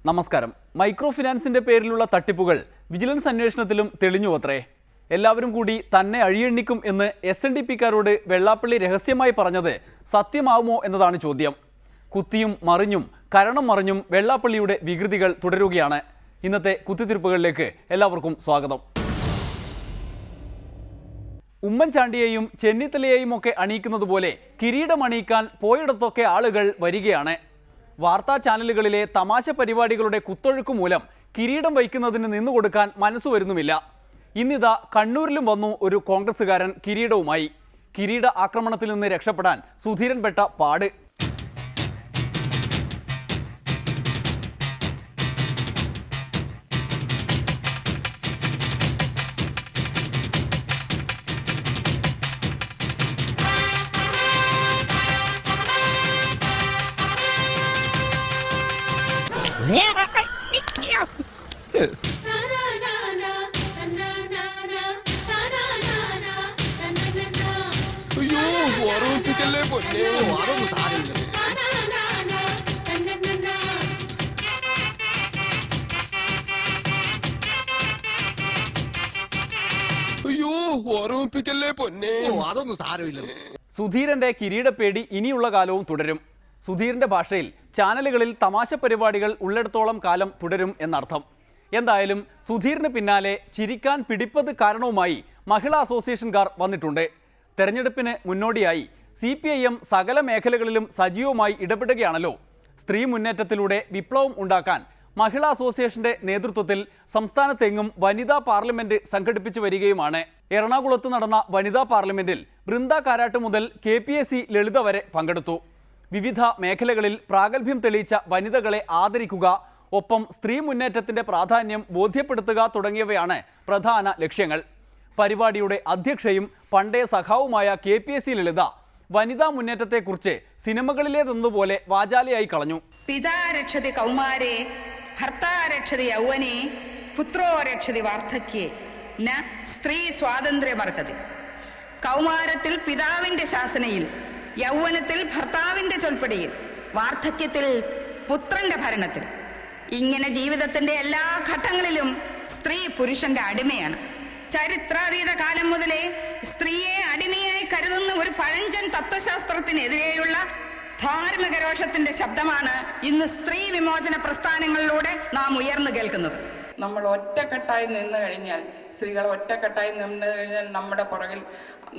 നമസ്കാരം. മൈക്രോ ഫിനാൻസിന്റെ പേരിലുള്ള തട്ടിപ്പുകൾ വിജിലൻസ് അന്വേഷണത്തിലും തെളിഞ്ഞുവത്രേ. എല്ലാവരും കൂടി തന്നെ അഴിയെണ്ണിക്കും എന്ന് SNDPക്കാരോട് വെള്ളാപ്പള്ളി രഹസ്യമായി പറഞ്ഞത് സത്യമാവുമോ എന്നതാണ് ചോദ്യം. കുത്തിയും മറിഞ്ഞും കരണം മറിഞ്ഞും വെള്ളാപ്പള്ളിയുടെ വികൃതികൾ തുടരുകയാണ്. ഇന്നത്തെ കുത്തിത്തിരിപ്പുകളിലേക്ക് എല്ലാവർക്കും സ്വാഗതം. ഉമ്മൻചാണ്ടിയെയും ചെന്നിത്തലയെയും ഒക്കെ അണിയിക്കുന്നത് പോലെ കിരീടമണിയിക്കാൻ പോയിടത്തൊക്കെ ആളുകൾ വരികയാണ്. വാർത്താ ചാനലുകളിലെ തമാശ പരിപാടികളുടെ കുത്തൊഴുക്ക് മൂലം കിരീടം വയ്ക്കുന്നതിന് നിന്നുകൊടുക്കാൻ മനസ്സു വരുന്നുമില്ല. ഇന്നിതാ കണ്ണൂരിലും വന്നു ഒരു കോൺഗ്രസുകാരൻ കിരീടവുമായി. കിരീട ആക്രമണത്തിൽ നിന്ന് രക്ഷപ്പെടാൻ സുധീരൻ പെട്ട പാട്. സുധീരന്റെ കിരീടപ്പേടി ഇനിയുള്ള കാലവും തുടരും. സുധീരന്റെ ഭാഷയിൽ ചാനലുകളിൽ തമാശ പരിപാടികൾ ഉള്ളിടത്തോളം കാലം തുടരും എന്നർത്ഥം. എന്തായാലും സുധീറിന് പിന്നാലെ ചിരിക്കാൻ പിടിപ്പത് കാരണവുമായി മഹിളാ അസോസിയേഷൻകാർ വന്നിട്ടുണ്ട്. തെരഞ്ഞെടുപ്പിന് മുന്നോടിയായി CPIM സകല മേഖലകളിലും സജീവമായി ഇടപെടുകയാണല്ലോ. സ്ത്രീ മുന്നേറ്റത്തിലൂടെ വിപ്ലവം ഉണ്ടാക്കാൻ മഹിളാ അസോസിയേഷന്റെ നേതൃത്വത്തിൽ സംസ്ഥാനത്തെങ്ങും വനിതാ പാർലമെന്റ് സംഘടിപ്പിച്ചു വരികയുമാണ്. എറണാകുളത്ത് നടന്ന വനിതാ പാർലമെന്റിൽ ബൃന്ദ കാരാട്ട് മുതൽ KPAC ലളിത വരെ പങ്കെടുത്തു. വിവിധ മേഖലകളിൽ പ്രാഗൽഭ്യം തെളിയിച്ച വനിതകളെ ആദരിക്കുക, ഒപ്പം സ്ത്രീ മുന്നേറ്റത്തിന്റെ പ്രാധാന്യം ബോധ്യപ്പെടുത്തുക തുടങ്ങിയവയാണ് പ്രധാന ലക്ഷ്യങ്ങൾ. പരിപാടിയുടെ അധ്യക്ഷയും പണ്ടേ സഖാവുമായ KPAC ലളിത വനിതാ മുന്നേറ്റത്തെക്കുറിച്ച് സിനിമകളിലേതെന്നതുപോലെ വാചാലയായി കളഞ്ഞു. പിതാ രക്ഷതി കൗമാരേ ഭർത്താ രക്ഷതി യൗവനേ പുത്രോ രക്ഷതി വാർദ്ധക്യേ ന സ്ത്രീ സ്വാതന്ത്ര്യമർഹതി. കൗമാരത്തിൽ പിതാവിന്റെ ശാസനയിൽ, യൗവനത്തിൽ ഭർത്താവിന്റെ ചൊൽപ്പടിയിൽ, വാർദ്ധക്യത്തിൽ പുത്രന്റെ ഭരണത്തിൽ, ഇങ്ങനെ ജീവിതത്തിന്റെ എല്ലാ ഘട്ടങ്ങളിലും സ്ത്രീ പുരുഷന്റെ അടിമയാണ്. ചരിത്രാതീത കാലം മുതലേ സ്ത്രീയെ അടിമയായി കരുതുന്ന ഒരു പഴഞ്ചൻ തത്വശാസ്ത്രത്തിനെതിരെയുള്ള ധാർമ്മിക രോഷത്തിന്റെ ശബ്ദമാണ് ഇന്ന് സ്ത്രീ വിമോചന പ്രസ്ഥാനങ്ങളിലൂടെ നാം ഉയർന്നു കേൾക്കുന്നത്. നമ്മൾ ഒറ്റക്കെട്ടായി നിന്ന് കഴിഞ്ഞാൽ, സ്ത്രീകൾ ഒറ്റക്കെട്ടായി നിന്ന് കഴിഞ്ഞാൽ നമ്മുടെ പുറകിൽ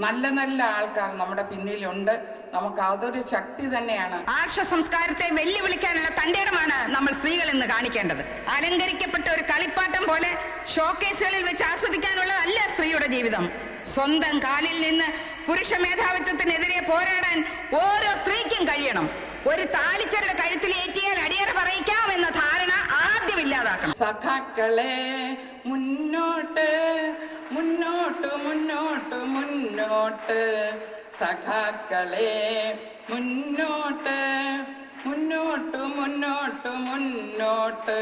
നല്ല നല്ല ആൾക്കാർ നമ്മുടെ പിന്നിലുണ്ട്. നമുക്ക് അതൊരു ശക്തി തന്നെയാണ്. ആർഷ സംസ്കാരത്തെ വെല്ലുവിളിക്കാനുള്ള തന്റേടമാണ് നമ്മൾ സ്ത്രീകൾ ഇന്ന് കാണിക്കേണ്ടത്. അലങ്കരിക്കപ്പെട്ട ഒരു കളിപ്പാട്ടം പോലെ ഷോക്കേസുകളിൽ വെച്ച് ആസ്വദിക്കാനുള്ളതല്ല സ്ത്രീയുടെ ജീവിതം. സ്വന്തം കാലിൽ നിന്ന് പുരുഷ മേധാവിത്വത്തിനെതിരെ പോരാടാൻ ഓരോ സ്ത്രീക്കും കഴിയണം. ഒരു താലിച്ചരുടെ കഴുത്തിലേറ്റിയാൽ അടിയറ പറയിക്കാമെന്ന ധാരണ ആദ്യം ഇല്ലാതാക്കണം. സഖാക്കളെ മുന്നോട്ട് മുന്നോട്ട് മുന്നോട്ട് മുന്നോട്ട്, സഖാക്കളെ മുന്നോട്ട് മുന്നോട്ട് മുന്നോട്ട് മുന്നോട്ട്.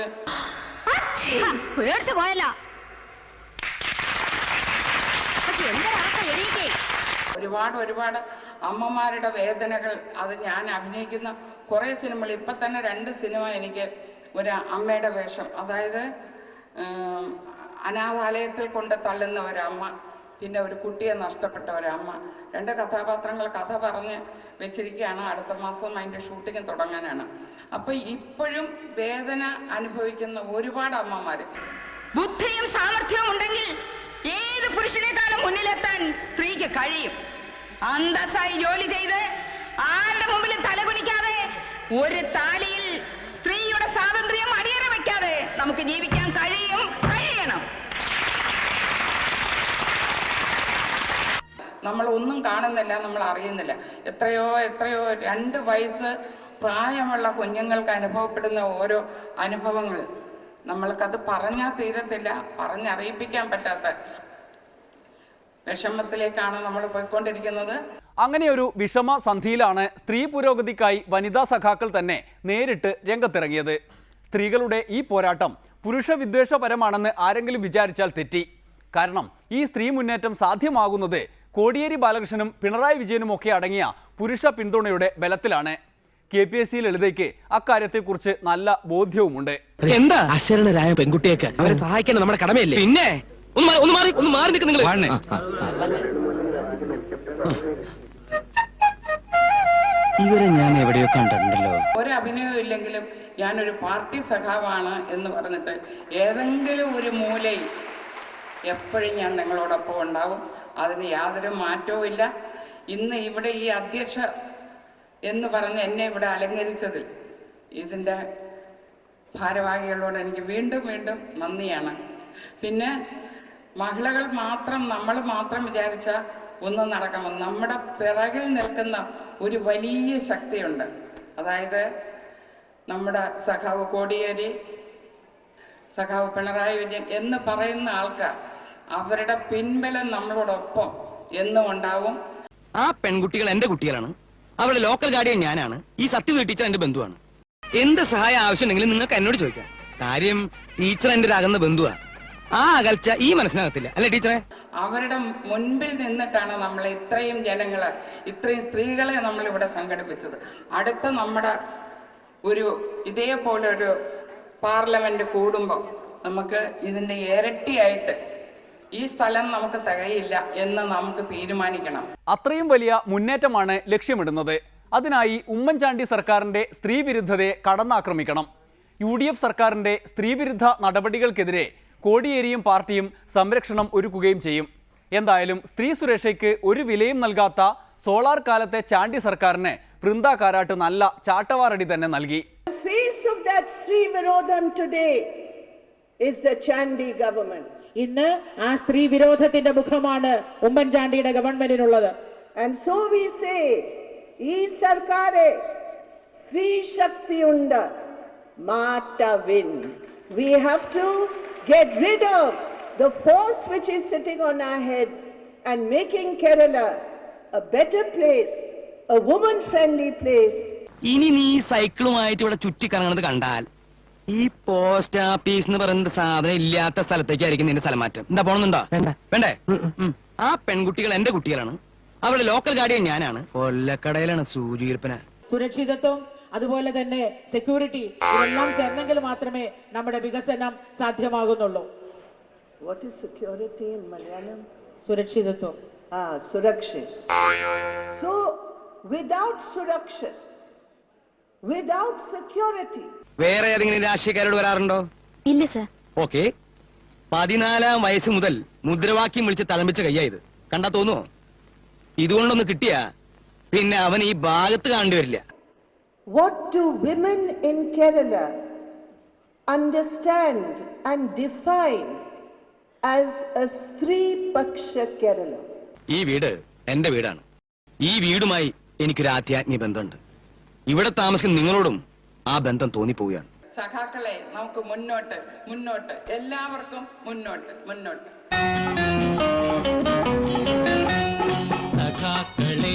പേടിച്ചു പോയല്ല. ഒരുപാട് അമ്മമാരുടെ വേദനകൾ, അത് ഞാൻ അഭിനയിക്കുന്ന കുറേ സിനിമകൾ, ഇപ്പം തന്നെ 2 സിനിമ എനിക്ക് ഒരു അമ്മയുടെ വേഷം, അതായത് അനാഥാലയത്തിൽ കൊണ്ട് തള്ളുന്ന ഒരമ്മ, പിന്നെ ഒരു കുട്ടിയെ നഷ്ടപ്പെട്ട ഒരമ്മ, 2 കഥാപാത്രങ്ങൾ കഥ പറഞ്ഞ് വെച്ചിരിക്കുകയാണ്. അടുത്ത മാസം അതിൻ്റെ ഷൂട്ടിങ് തുടങ്ങാനാണ്. അപ്പോൾ ഇപ്പോഴും വേദന അനുഭവിക്കുന്ന ഒരുപാട് അമ്മമാർ. ബുദ്ധിയും സാമർഥ്യവും ഉണ്ടെങ്കിൽ ഏത് പുരുഷനേക്കാളും മുന്നിലെത്താൻ സ്ത്രീക്ക് കഴിയും. അന്തസ്സായി ജോലി ചെയ്ത് ആരുടെ മുമ്പിലും തലകുനിക്കാതെ, ഒരു താലിയിൽ സ്ത്രീയുടെ സ്വാതന്ത്ര്യം അടിയറ വയ്ക്കാതെ നമുക്ക് ജീവിക്കാൻ കഴിയണം. നമ്മൾ ഒന്നും കാണുന്നില്ല, നമ്മൾ അറിയുന്നില്ല. എത്രയോ 2 വയസ്സ് പ്രായമുള്ള കുഞ്ഞുങ്ങൾക്ക് അനുഭവപ്പെടുന്ന ഓരോ അനുഭവങ്ങൾ നമ്മൾക്കത് പറഞ്ഞാൽ തീരത്തില്ല, പറഞ്ഞറിയിപ്പിക്കാൻ പറ്റാത്ത വിഷമത്തിലേക്കാണ് നമ്മൾ പോയിക്കൊണ്ടിരിക്കുന്നത്. അങ്ങനെയൊരു വിഷമ സന്ധിയിലാണ് സ്ത്രീ പുരോഗതിക്കായി വനിതാ സഖാക്കൾ തന്നെ നേരിട്ട് രംഗത്തിറങ്ങിയത്. സ്ത്രീകളുടെ ഈ പോരാട്ടം പുരുഷ വിദ്വേഷപരമാണെന്ന് ആരെങ്കിലും വിചാരിച്ചാൽ തെറ്റി. കാരണം ഈ സ്ത്രീ മുന്നേറ്റം സാധ്യമാകുന്നത് കോടിയേരി ബാലകൃഷ്ണനും പിണറായി വിജയനുമൊക്കെ അടങ്ങിയ പുരുഷ പിന്തുണയുടെ ബലത്തിലാണ്. KPSC ലളിതയ്ക്ക് അക്കാര്യത്തെക്കുറിച്ച് നല്ല ബോധ്യവുമുണ്ട്. എന്താ അശരണരായ പെൺകുട്ടിയൊക്കെ അവരെ സഹായിക്കണം നമ്മുടെ കടമയല്ലേ? പിന്നെ ഒന്ന് മാറി നിൽക്ക് നിങ്ങൾ. ഇവരെ ഞാൻ എവിടെയോ കണ്ടിട്ടുണ്ടല്ലോ. ഒരു അഭിനയവും ഇല്ലെങ്കിലും ഞാനൊരു പാർട്ടി സഖാവാണ് എന്ന് പറഞ്ഞിട്ട് ഏതെങ്കിലും ഒരു മൂലയിൽ എപ്പോഴും ഞാൻ നിങ്ങളോടൊപ്പം ഉണ്ടാവും. അതിന് യാതൊരു മാറ്റവും ഇല്ല. ഇന്ന് ഇവിടെ ഈ അധ്യക്ഷ എന്ന് പറഞ്ഞ് എന്നെ ഇവിടെ അലങ്കരിച്ചതിൽ ഇതിൻ്റെ ഭാരവാഹികളോട് എനിക്ക് വീണ്ടും വീണ്ടും നന്ദിയാണ്. പിന്നെ മഹിളകൾ മാത്രം, നമ്മൾ മാത്രം വിചാരിച്ച ഒന്നും നടക്കണം. നമ്മുടെ പിറകിൽ നിൽക്കുന്ന ഒരു വലിയ ശക്തിയുണ്ട്. അതായത് നമ്മുടെ സഖാവ് കോടിയേരി, സഖാവ് പിണറായി വിജയൻ എന്ന് പറയുന്ന ആൾക്കാർ, അവരുടെ പിൻബലം നമ്മളോടൊപ്പം എന്നും ഉണ്ടാവും. ആ പെൺകുട്ടികൾ എന്റെ കുട്ടികളാണ്. അവരുടെ ലോക്കൽ ഗാർഡിയൻ ഞാനാണ്. ഈ സത്യവതി ടീച്ചർ എന്റെ ബന്ധുവാണ്. എന്ത് സഹായം ആവശ്യമുണ്ടെങ്കിലും നിങ്ങൾക്ക് എന്നോട് ചോദിക്കാം. കാര്യം ടീച്ചർ എന്റെ ഒരു അകന്ന ബന്ധുവാ. ആ അകൽച്ച ഈ മനസ്സിനകത്തില്ല, അല്ലേ ടീച്ചറെ? അവരുടെ മുൻപിൽ നിന്നിട്ടാണ് നമ്മൾ ഇത്രയും ജനങ്ങളെ, ഇത്രയും സ്ത്രീകളെ നമ്മൾ ഇവിടെ സംഘടിപ്പിച്ചത്. അടുത്ത നമ്മുടെ ഒരു ഇതേപോലെ ഒരു പാർലമെന്റ് കൂടുമ്പോൾ നമുക്ക് ഇതിന്റെ ഇരട്ടിയായിട്ട് ഈ സ്ഥലം നമുക്ക് തികയില്ല എന്ന് നമുക്ക് തീരുമാനിക്കണം. അത്രയും വലിയ മുന്നേറ്റമാണ് ലക്ഷ്യമിടുന്നത്. അതിനായി ഉമ്മൻചാണ്ടി സർക്കാരിന്റെ സ്ത്രീവിരുദ്ധതയെ കടന്നാക്രമിക്കണം. UDF സർക്കാരിന്റെ സ്ത്രീവിരുദ്ധ നടപടികൾക്കെതിരെ കോടിയേരിയും പാർട്ടിയും സംരക്ഷണം ഒരുക്കുകയും ചെയ്യും. എന്തായാലും സ്ത്രീ സുരക്ഷയ്ക്ക് ഒരു വിലയും നൽകാത്ത സോളാർ കാലത്തെ ചാണ്ടി സർക്കാരിന് വൃന്ദ കാരാട്ട് നല്ല ചാട്ടവാറടി തന്നെ നൽകി. The face of that Sri Virodham today is the Chandi government. ഇന്ന് ആ സ്ത്രീ വിരോധത്തിന്റെ മുഖമാണ് ഉമ്മൻചാണ്ടിയുടെ ഗവൺമെന്റിനുള്ളത്. And so we say, ee sarkare Sri Shakti unda Mata win. We have to get rid of the force which is sitting on our head and making Kerala a better place, a woman-friendly place. ഇനി നീ സൈക്കിളുമായിട്ട് ഇവിടെ ചുറ്റിക്കറങ്ങുന്നത് കണ്ടാൽ ഈ post office എന്ന് പറയുന്ന സാധനം ഇല്ലാത്ത സ്ഥലത്തേക്കായിരിക്കും നിന്റെ സ്ഥലം മാറ്റം. എന്താ പോണെന്നുണ്ടോ? വേണ്ടേ? ആ പെൺകുട്ടികൾ എന്റെ കുട്ടികളാണ്. അവരുടെ ലോക്കൽ ഗാർഡിയൻ ഞാനാണ്. കൊല്ലക്കടയിലാണ് സൂചിയിരിപ്പന. സുരക്ഷിതത്വം, അതുപോലെ തന്നെ സെക്യൂരിറ്റി, ഇതെല്ലാം ചേർന്നെങ്കിൽ മാത്രമേ നമ്മുടെ വികസനം സാധ്യമാകുന്നുള്ളൂ. What is security in Malayalam? സുരക്ഷിതത്വം. Surakshit. So, without suraksha, without security. വേറെ ഏതെങ്കിലും രാഷ്ട്രീയക്കാരോട് വരാറുണ്ടോ? ഇല്ല സർ. ഓക്കെ. 14-ാം വയസ്സ് മുതൽ മുദ്രാവാക്യം വിളിച്ച് തളമ്പിച്ച കയ്യായത് കണ്ടാ തോന്നുവോ? ഇതുകൊണ്ടൊന്ന് കിട്ടിയാ പിന്നെ അവൻ ഈ ഭാഗത്ത് കാണേണ്ടി വരില്ല. What do women in Kerala understand and define as a Stree Paksha Kerala? ഈ വീട് എന്റെ വീടാണ്. ഈ വീടുമായി എനിക്കൊരു ആധ്യാത്മിക ബന്ധമുണ്ട്. ഇവിടെ താമസിക്കുന്ന നിങ്ങളോടും ആ ബന്ധം തോന്നിപ്പോവുകയാണ്. സഖാക്കളെ, നമുക്ക് മുന്നോട്ട് മുന്നോട്ട്, എല്ലാവർക്കും മുന്നോട്ട് മുന്നോട്ട്. സഖാക്കളെ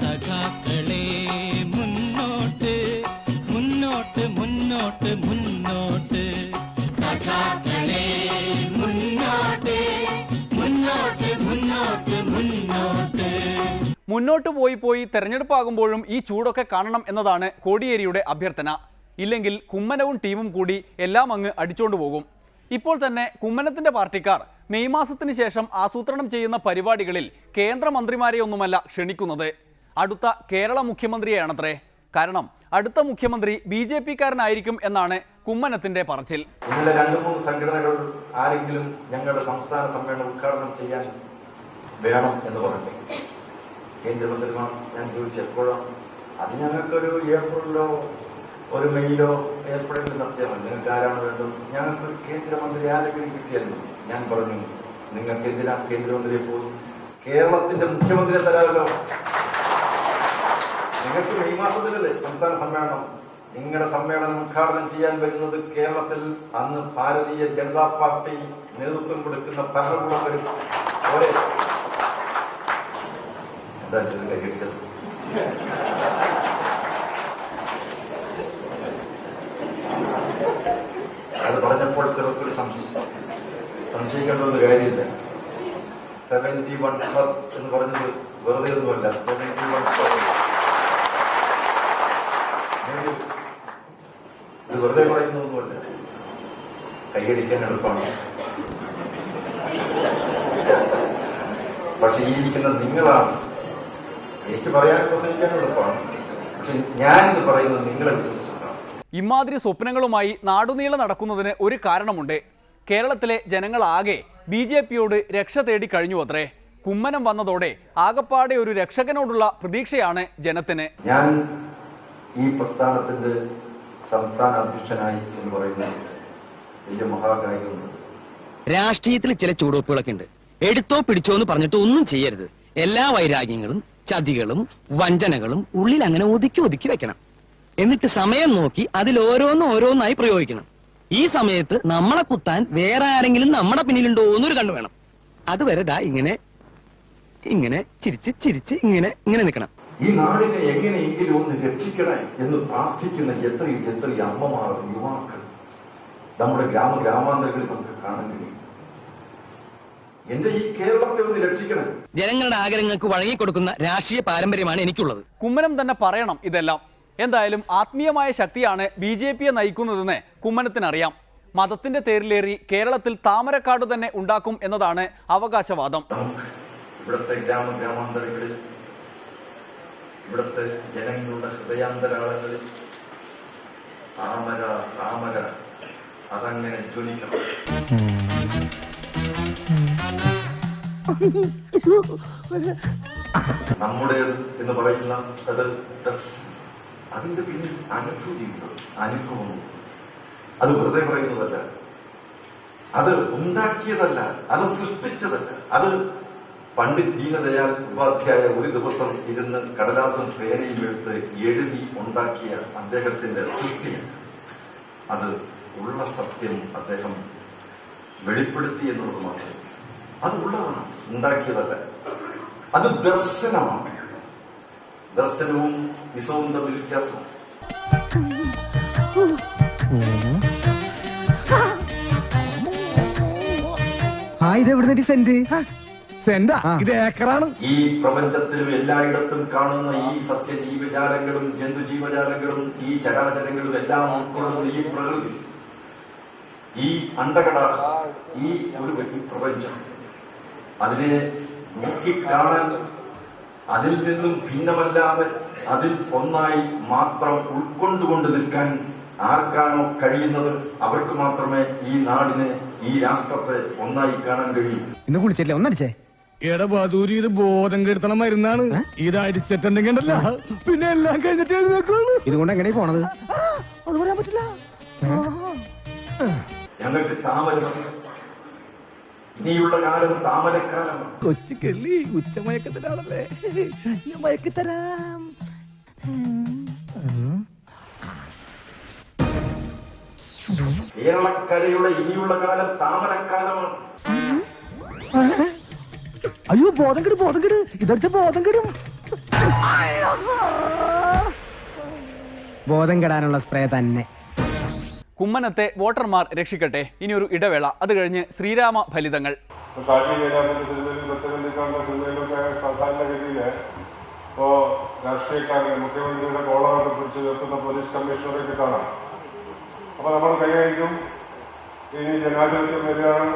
സഖാക്കളെ മുന്നോട്ട് മുന്നോട്ട് മുന്നോട്ട് മുന്നോട്ട്. സഖാക്കളെ മുന്നോട്ട് മുന്നോട്ട് മുന്നോട്ട് മുന്നോട്ട്. മുന്നോട്ട് പോയി തെരഞ്ഞെടുപ്പാകുമ്പോഴും ഈ ചൂടൊക്കെ കാണണം എന്നതാണ് കോടിയേരിയുടെ അഭ്യർത്ഥന. ഇല്ലെങ്കിൽ കുമ്മനവും ടീമും കൂടി എല്ലാം അങ്ങ് അടിച്ചോണ്ട് പോകും. ഇപ്പോൾ തന്നെ കുമ്മനത്തിന്റെ പാർട്ടിക്കാർ മെയ് മാസത്തിന് ശേഷം ആസൂത്രണം ചെയ്യുന്ന പരിപാടികളിൽ കേന്ദ്രമന്ത്രിമാരെയൊന്നുമല്ല ക്ഷണിക്കുന്നത്, അടുത്ത കേരള മുഖ്യമന്ത്രിയെയാണത്രേ. കാരണം അടുത്ത മുഖ്യമന്ത്രി BJP-കാരനായിരിക്കും എന്നാണ് കുമ്മനത്തിന്റെ പറച്ചിൽ. ഇന്നലെ 2-3 സംഘടനകൾ ആരെങ്കിലും ഞങ്ങളുടെ സംസ്ഥാന സമ്മേളനം ഉദ്ഘാടനം ചെയ്യാൻ വേണം എന്ന് പറഞ്ഞു. കേന്ദ്രമന്ത്രിമാർ ഞാൻ ചോദിച്ചു എപ്പോഴാണ്? അത് ഞങ്ങൾക്കൊരു ഏപ്രിലോ ഒരു മെയ്യിലോ ഏപ്രിലിൽ നടത്തിയാൽ മതി. നിങ്ങൾക്ക് ആരാണ് വേണ്ടത്? ഞങ്ങൾക്കൊരു കേന്ദ്രമന്ത്രി ആരെങ്കിലും കിട്ടിയായിരുന്നു. ഞാൻ പറഞ്ഞു, നിങ്ങൾക്ക് എന്തിനാ കേന്ദ്രമന്ത്രിയെ പോകും? കേരളത്തിന്റെ മുഖ്യമന്ത്രിയെ തരാമല്ലോ. നിങ്ങൾക്ക് മെയ് മാസത്തിലല്ലേ സംസ്ഥാന സമ്മേളനം? നിങ്ങളുടെ സമ്മേളനം ഉദ്ഘാടനം ചെയ്യാൻ വരുന്നത് കേരളത്തിൽ അന്ന് ഭാരതീയ ജനതാ പാർട്ടി നേതൃത്വം കൊടുക്കുന്ന ഭരണകൂടം വരും. പോലെ എന്താ കൈയടിക്കുന്നത്? അത് പറഞ്ഞപ്പോൾ ചിലർക്കൊരു സംശയിക്കേണ്ട കാര്യമില്ല. 71+ എന്ന് പറഞ്ഞത് വെറുതെ ഒന്നുമല്ല. 71+. ഇത് വെറുതെ പറയുന്നൊന്നുമല്ല, കൈയടിക്കാൻ എളുപ്പമാണ്. പക്ഷെ ഈ ഇരിക്കുന്ന നിങ്ങളാണ് എനിക്ക് പറയാനും പ്രസംഗിക്കാനും എളുപ്പമാണ്. പക്ഷെ ഞാനിത് പറയുന്നത് നിങ്ങളെ വിശ്വസിച്ചിട്ടാണ്. ഇമാതിരി സ്വപ്നങ്ങളുമായി നാടുനീളെ നടക്കുന്നതിന് ഒരു കാരണമുണ്ട്. കേരളത്തിലെ ജനങ്ങളാകെ BJPയോട് രക്ഷ തേടി കഴിഞ്ഞു അത്രേ. കുമ്മനം വന്നതോടെ ആകപ്പാടെ ഒരു രക്ഷകനോടുള്ള പ്രതീക്ഷയാണ് ജനത്തിന്. ഞാൻ ഈ പ്രസ്ഥാനത്തിന്റെ സംസ്ഥാന അധ്യക്ഷനായി എന്ന് പറയുന്ന വലിയ മഹാകാര്യമൊന്നും. രാഷ്ട്രീയത്തിൽ ചില ചുവടുവെപ്പുകളൊക്കെ ഉണ്ട്. എടുത്തോ പിടിച്ചോ എന്ന് പറഞ്ഞിട്ട് ഒന്നും ചെയ്യരുത്. എല്ലാ വൈരാഗ്യങ്ങളും ചതികളും വഞ്ചനകളും ഉള്ളിൽ അങ്ങനെ ഒതുക്കി ഒതുക്കി വെക്കണം. എന്നിട്ട് സമയം നോക്കി അതിൽ ഓരോന്നായി പ്രയോഗിക്കണം. ഈ സമയത്ത് നമ്മളെ കുത്താൻ വേറെ ആരെങ്കിലും നമ്മുടെ പിന്നിലുണ്ടോ എന്നൊരു കണ്ണു വേണം. അതുവരെ ദാ ഇങ്ങനെ ഇങ്ങനെ ചിരിച്ച് ചിരിച്ച് ഇങ്ങനെ ഇങ്ങനെ നിൽക്കണം. ഈ നാടിനെ എങ്ങനെയെങ്കിലും ഒന്ന് രക്ഷിക്കണേ എന്ന് പ്രാർത്ഥിക്കുന്ന എത്ര അമ്മമാർ, യുവാക്കൾ നമ്മുടെ ഗ്രാമാന്തരങ്ങളിൽ നമുക്ക് കാണാൻ കഴിയും. എന്റെ ഈ കേരളത്തെ ഒന്ന് രക്ഷിക്കണം. ജനങ്ങളുടെ ആഗ്രഹങ്ങൾക്ക് വഴങ്ങിക്കൊടുക്കുന്ന രാഷ്ട്രീയ പാരമ്പര്യമാണ് എനിക്കുള്ളത്. കുമ്മനം തന്നെ പറയണം ഇതെല്ലാം. എന്തായാലും ആത്മീയമായ ശക്തിയാണ് BJPയെ നയിക്കുന്നതെന്ന് കുമ്മനത്തിനറിയാം. മതത്തിന്റെ തേരിലേറി കേരളത്തിൽ താമരക്കാട് തന്നെ ഉണ്ടാക്കും എന്നതാണ് അവകാശവാദം. ഇവിടുത്തെ ഗ്രാമാന്തരങ്ങളിൽ, ഇവിടുത്തെ ജനങ്ങളുടെ ഹൃദയാന്തരാളങ്ങളിൽ താമര അതങ്ങനെ ജ്വലിക്കണം. നമ്മുടേത് എന്ന് പറയുന്ന അതിന്റെ പിന്നിൽ അനുഭൂതിയുണ്ട്, അനുഭവമുണ്ട്. അത് വെറുതെ പറയുന്നതല്ല, അത് ഉണ്ടാക്കിയതല്ല, അത് സൃഷ്ടിച്ചതല്ല. അത് പണ്ഡിറ്റ് ദീനദയാൽ ഉപാധ്യായ ഒരു ദിവസം ഇരുന്ന് കടലാസും പേനയും എടുത്ത് എഴുതി ഉണ്ടാക്കിയ അദ്ദേഹത്തിന്റെ സൃഷ്ടിയാണ്. അത് ഉള്ള സത്യം അദ്ദേഹം വെളിപ്പെടുത്തി എന്നുള്ളത് മാത്രം. അത് ഉള്ളതാണ്, ഉണ്ടാക്കിയതല്ല. അത് ദർശനമാണ്. ദർശനവും നിസവും തമ്മിൽ വ്യത്യാസമാണ്. ഈ പ്രപഞ്ചത്തിലും എല്ലായിടത്തും കാണുന്ന ഈ സസ്യജീവജാലങ്ങളും ജന്തുജീവജാലങ്ങളും ഈ ചരാചരങ്ങളും എല്ലാം ഉൾക്കൊള്ളുന്ന ഈ പ്രകൃതി, ഈ അണ്ടകടാഹം, ഈ ഒരു വലിയ പ്രപഞ്ചം, അതിനെ നോക്കിക്കാണാൻ, അതിൽ നിന്നും ഭിന്നമല്ലാതെ അതിൽ ഒന്നായി മാത്രം ഉൾക്കൊണ്ടുകൊണ്ട് നിൽക്കാൻ ആർക്കാണോ കഴിയുന്നത് അവർക്ക് മാത്രമേ ഈ നാടിനെ, ഈ രാഷ്ട്രത്തെ ഒന്നായി കാണാൻ കഴിയൂ. ഇന്ന് കുളിച്ചില്ലേ? ഒന്നടിച്ചേ. എടബാദൂരി ഇത് ബോധം കെടുത്തണം മരുന്നാണ്. ഇത് അടിച്ചിട്ടുണ്ടെങ്കിലല്ല പിന്നെ എല്ലാം കഴിഞ്ഞിട്ട് എഴുന്നേക്കുള്ളൂ. ഇതുകൊണ്ട് എങ്ങനെ പോണത്? അത് പറയാൻ പറ്റില്ല. ഞങ്ങൾക്ക് താമര, ഇനിയുള്ള കാലം താമരക്കാലമാണ്. കൊച്ചുകെള്ളി ഉച്ചമയക്കത്തിലാണല്ലേ, ഞാൻ മയക്കിത്തരാം. കേരളക്കരയുടെ ഇനിയുള്ള കാലം താമരക്കാലമാണ്. അയ്യോ, ബോധം കെടും. ഇതടുത്ത് ബോധം കെടും. ബോധം കെടാനുള്ള സ്പ്രേ തന്നെ. കുമ്മനത്തെ വോട്ടർമാർ രക്ഷിക്കട്ടെ. ഇനിയൊരു ഇടവേള, അത് കഴിഞ്ഞ് ശ്രീരാമ ഫലിതങ്ങൾ. സാധാരണഗതിയില് ഇപ്പോ രാഷ്ട്രീയക്കാരനെ മുഖ്യമന്ത്രിയുടെ കോളറൊക്കെ പിടിച്ച് നിർത്തുന്ന പോലീസ് കമ്മീഷണറൊക്കെ കാണാം. അപ്പൊ നമ്മൾ കൈകാര്യം ഇനി ജനാധിപത്യം വരികയാണ്.